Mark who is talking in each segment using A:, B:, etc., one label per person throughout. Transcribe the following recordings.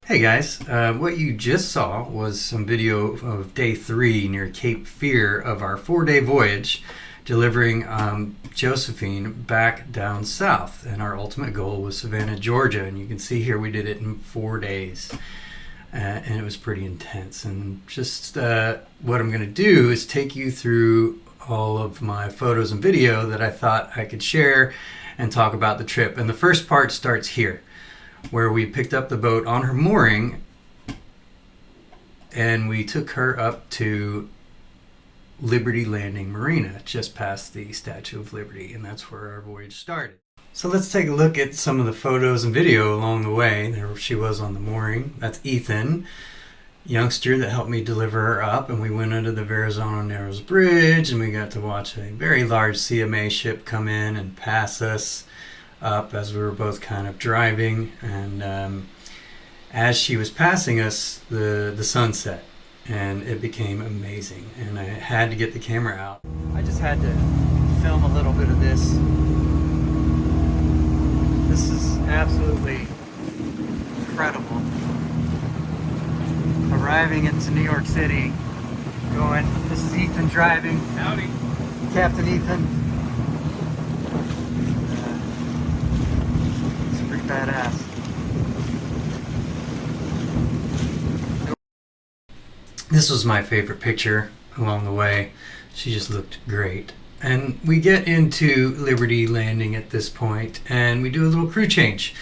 A: Hey guys, what you just saw was some video of day 3 near Cape Fear of our 4-day voyage, delivering Josephine back down south, and our ultimate goal was Savannah, Georgia, and you can see here we did it in 4 days. And it was pretty intense. And just what I'm going to do is take you through all of my photos and video that I thought I could share and talk about the trip. And the first part starts here, where we picked up the boat on her mooring and we took her up to Liberty Landing Marina, just past the Statue of Liberty, and that's where our voyage started. So let's take a look at some of the photos and video along the way. There she was on the mooring. That's Ethan, youngster that helped me deliver her up, and we went under the Verrazano Narrows Bridge and we got to watch a very large CMA ship come in and pass us up as we were both kind of driving, and as she was passing us, the sun set and it became amazing, and I had to get the camera out. I just had to film a little bit of this. This is absolutely incredible. Arriving into New York City, this is Ethan driving. Howdy. Captain Ethan. It's pretty badass. This was my favorite picture along the way. She just looked great. And we get into Liberty Landing at this point, and we do a little crew change.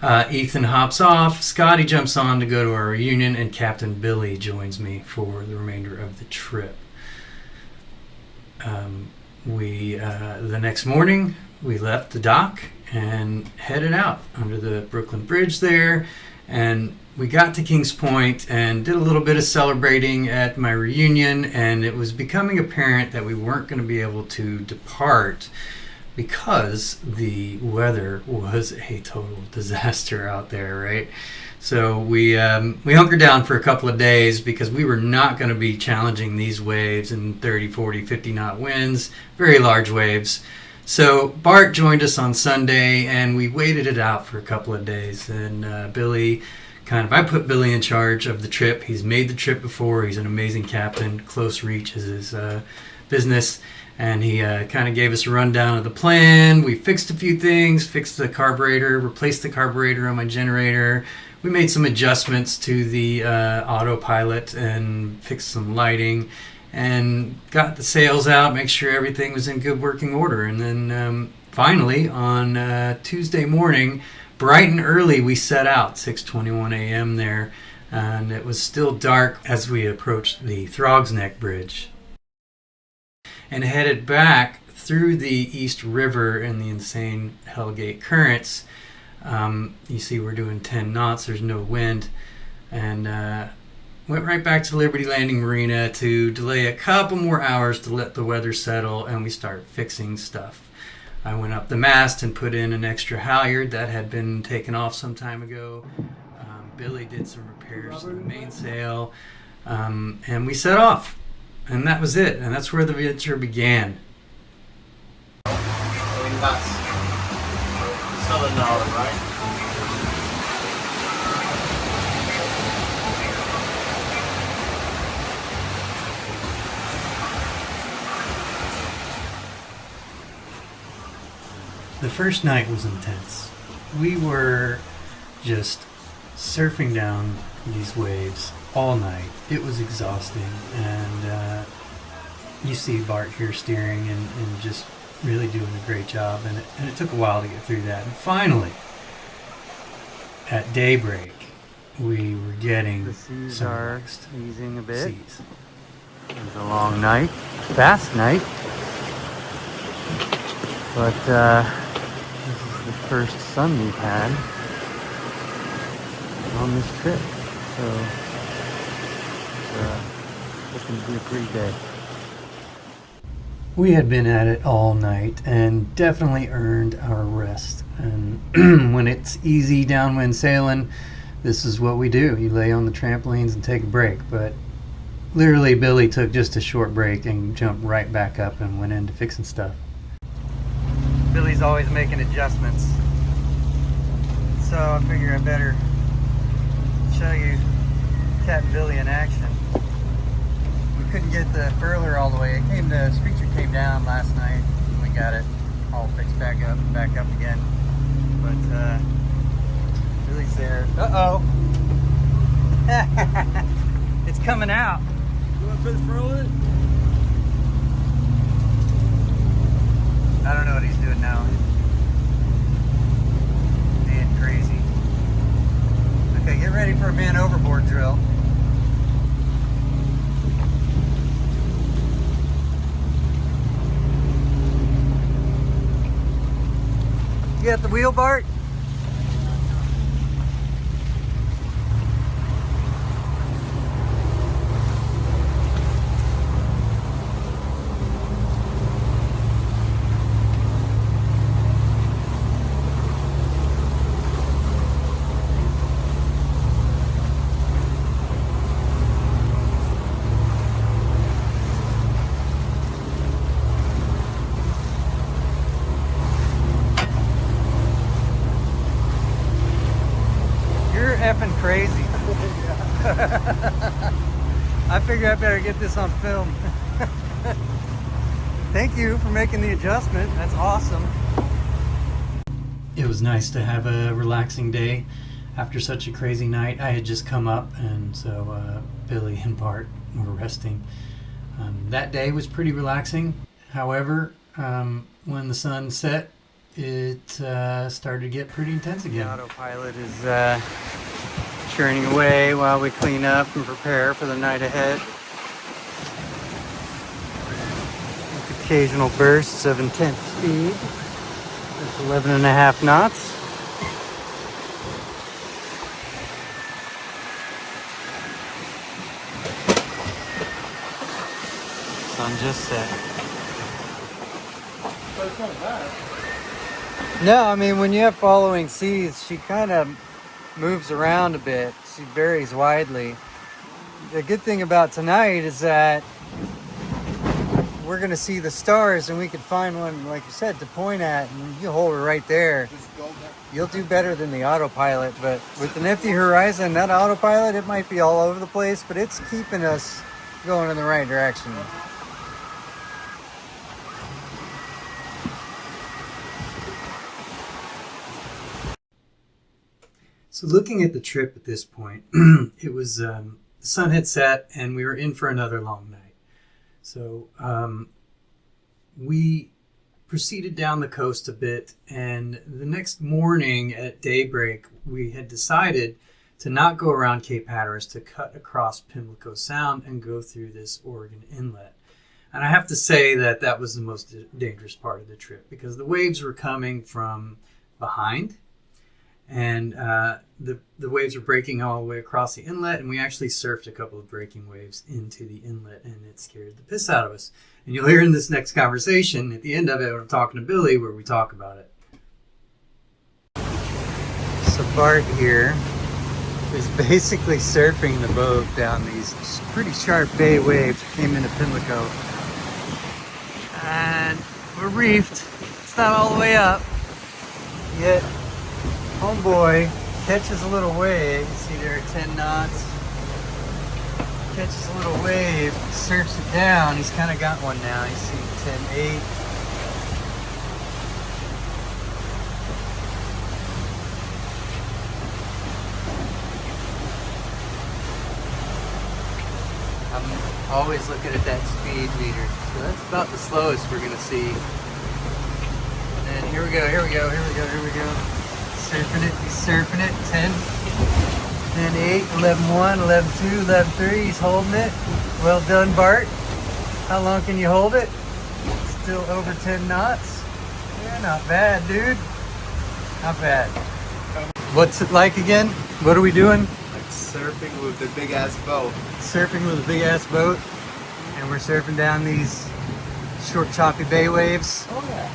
A: Ethan hops off, Scotty jumps on to go to our reunion, and Captain Billy joins me for the remainder of the trip. The next morning, we left the dock and headed out under the Brooklyn Bridge there, and we got to Kings Point and did a little bit of celebrating at my reunion, and it was becoming apparent that we weren't going to be able to depart because the weather was a total disaster out there, right? So we hunkered down for a couple of days because we were not going to be challenging these waves in 30, 40, 50 knot winds, very large waves. So Bart joined us on Sunday, and we waited it out for a couple of days, and I put Billy in charge of the trip. He's made the trip before. He's an amazing captain. Close reach is his business. And he kind of gave us a rundown of the plan. We fixed a few things, fixed the carburetor, replaced the carburetor on my generator. We made some adjustments to the autopilot and fixed some lighting and got the sails out, make sure everything was in good working order. And then finally on Tuesday morning, bright and early, we set out, 6:21 a.m. there, and it was still dark as we approached the Throgs Neck Bridge and headed back through the East River and the insane Hellgate currents. You see we're doing 10 knots, there's no wind, and went right back to Liberty Landing Marina to delay a couple more hours to let the weather settle, and we start fixing stuff. I went up the mast and put in an extra halyard that had been taken off some time ago. Billy did some repairs to the mainsail, and we set off. And that was it, and that's where the adventure began.
B: That's $7, right?
A: The first night was intense. We were just surfing down these waves all night. It was exhausting, and you see Bart here steering and just really doing a great job, and it took a while to get through that. And finally, at daybreak, we were getting
C: the seas
A: some
C: are
A: relaxed
C: easing a bit.
A: seas.
C: It was a long night, fast night, but this is the first sun we've had on this trip, so it's looking to be a pretty day.
A: We had been at it all night and definitely earned our rest. And when it's easy downwind sailing, this is what we do. You lay on the trampolines and take a break. But literally, Billy took just a short break and jumped right back up and went into fixing stuff. Billy's always making adjustments. So I figure I better show you Captain Billy in action. We couldn't get the furler all the way. The screecher came down last night and we got it all fixed back up again. But Billy's there. Uh-oh. It's coming out.
B: You want to put the furl in it?
A: I don't know what he's doing now. Being crazy. Okay, get ready for a man overboard drill. You got the wheel, Bart? Effing crazy. I figure I better get this on film. Thank you for making the adjustment. That's awesome. It was nice to have a relaxing day after such a crazy night. I had just come up, and so Billy and Bart were resting. That day was pretty relaxing. However, when the sun set, it started to get pretty intense again. The autopilot is churning away while we clean up and prepare for the night ahead. With occasional bursts of intense speed. It's 11.5 knots. Sun just set.
B: But it's not bad.
A: No, I mean, when you have following seas, she kind of moves around a bit. She varies widely. The good thing about tonight is that we're going to see the stars, and we could find one, like you said, to point at, and you hold her right there. You'll do better than the autopilot, but with an empty horizon, that autopilot, it might be all over the place, but it's keeping us going in the right direction. So looking at the trip at this point, it was the sun had set and we were in for another long night. So we proceeded down the coast a bit, and the next morning at daybreak, we had decided to not go around Cape Hatteras, to cut across Pimlico Sound and go through this Oregon Inlet. And I have to say that that was the most dangerous part of the trip, because the waves were coming from behind, and the waves were breaking all the way across the inlet, and we actually surfed a couple of breaking waves into the inlet, and it scared the piss out of us. And you'll hear in this next conversation, at the end of it, when I'm talking to Billy, where we talk about it. So Bart here is basically surfing the boat down these pretty sharp bay waves that came into Pimlico. And we're reefed. It's not all the way up yet. Homeboy catches a little wave. You see there, 10 knots. Catches a little wave, surfs it down. He's kind of got one now. You see 10-8. I'm always looking at that speed meter. So that's about the slowest we're going to see. And here we go, here we go, here we go, here we go. Surfing it, he's surfing it. 10, 10-8, 11-1, 11-2, 11-3. He's holding it. Well done, Bart. How long can you hold it? Still over 10 knots. Yeah, not bad, dude. Not bad. What's it like again? What are we doing?
B: Like surfing with a big ass boat.
A: Surfing with a big ass boat. And we're surfing down these short, choppy bay waves.
B: Oh yeah.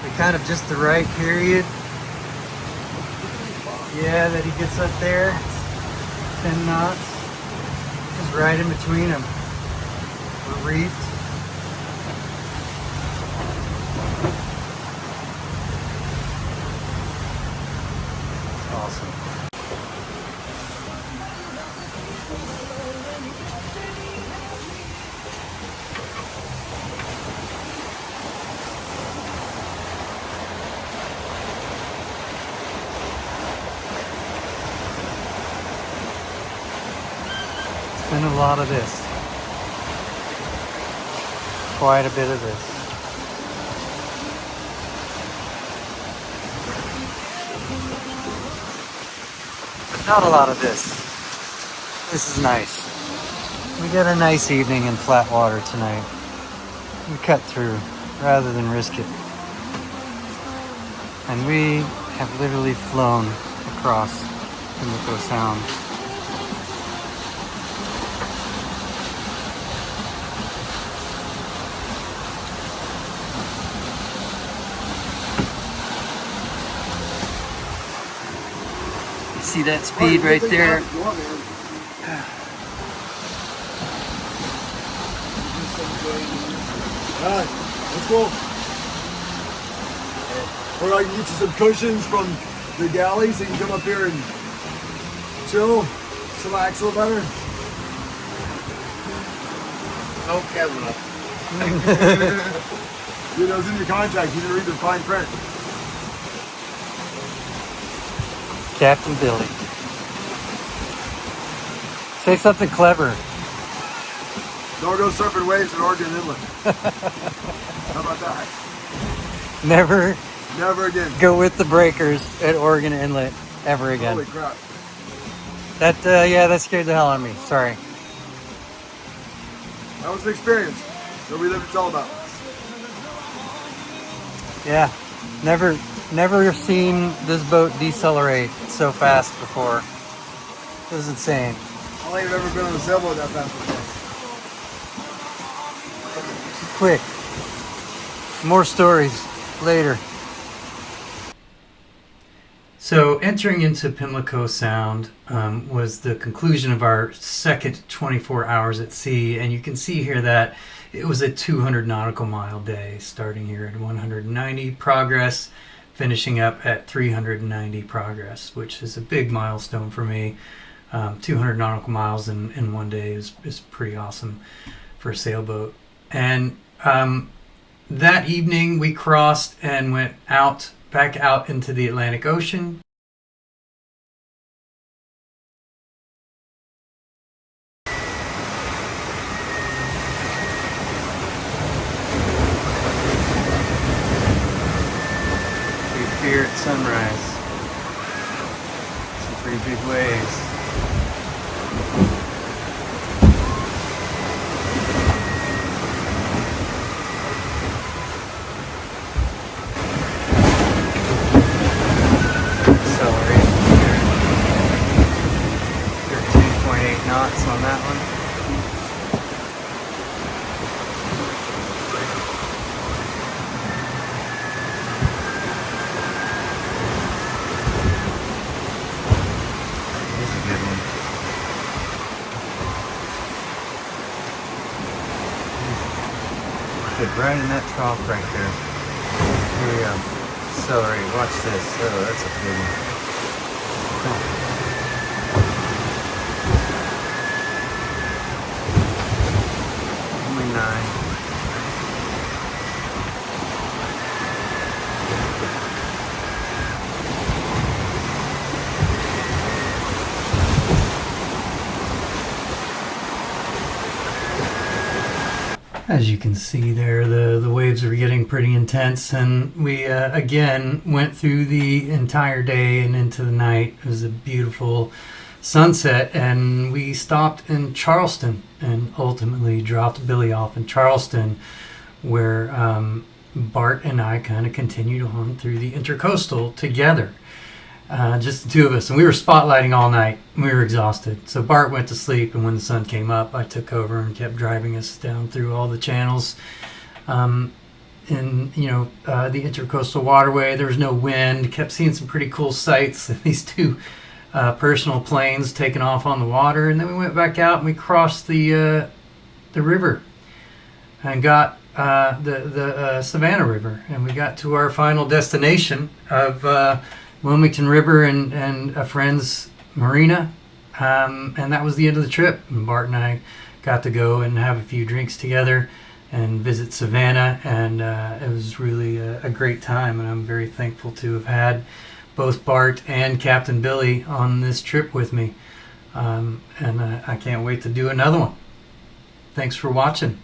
A: They're kind of just the right period. Yeah, that he gets up there, 10 knots, just right in between them. We're reefed.
C: awesome. It's been a lot of this. Quite a bit of this. Not a lot of this. This is nice. We got a nice evening in flat water tonight. We cut through rather than risk it. And we have literally flown across Pimlico Sound. See that speed right there?
B: Alright, let's go. Or I can get you some cushions from the galley so you can come up here and chill, chillax a little better. No camera. You know, it's in your contract. You didn't read the fine print.
C: Captain Billy. Say something clever.
B: Don't go surfing waves in Oregon Inlet. How about that?
C: Never
B: Never again.
C: go with the breakers at Oregon Inlet ever again.
B: Holy crap.
C: That scared the hell out of me. Sorry.
B: That was an experience that we live to tell about.
C: Yeah. Never seen this boat decelerate so fast before. It was insane.
B: I don't think I've ever been on a sailboat that fast before.
C: Quick. More stories later.
A: So entering into Pimlico Sound was the conclusion of our second 24 hours at sea, and you can see here that it was a 200 nautical mile day, starting here at 190 progress, finishing up at 390 progress, which is a big milestone for me. 200 nautical miles in one day is pretty awesome for a sailboat. And that evening we crossed and went back out into the Atlantic Ocean.
C: We're here at sunrise. Some pretty big waves. Knots on that one. This is a good one. Fit right in that trough right there. Here we go. Celery, watch this. Oh, that's a big one. Oh.
A: As you can see there, the waves are getting pretty intense, and we again went through the entire day and into the night. It was a beautiful sunset, and we stopped in Charleston and ultimately dropped Billy off in Charleston, where Bart and I kind of continued on through the Intercoastal together. Just the two of us, and we were spotlighting all night. We were exhausted, so Bart went to sleep, and when the sun came up, I took over and kept driving us down through all the channels. In the Intercoastal Waterway, there was no wind. Kept seeing some pretty cool sights. These two personal planes taking off on the water, and then we went back out and we crossed the river and got the Savannah River, and we got to our final destination of Wilmington River and a friend's marina. And that was the end of the trip. And Bart and I got to go and have a few drinks together and visit Savannah, and it was really a great time, and I'm very thankful to have had both Bart and Captain Billy on this trip with me, and I can't wait to do another one. Thanks for watching.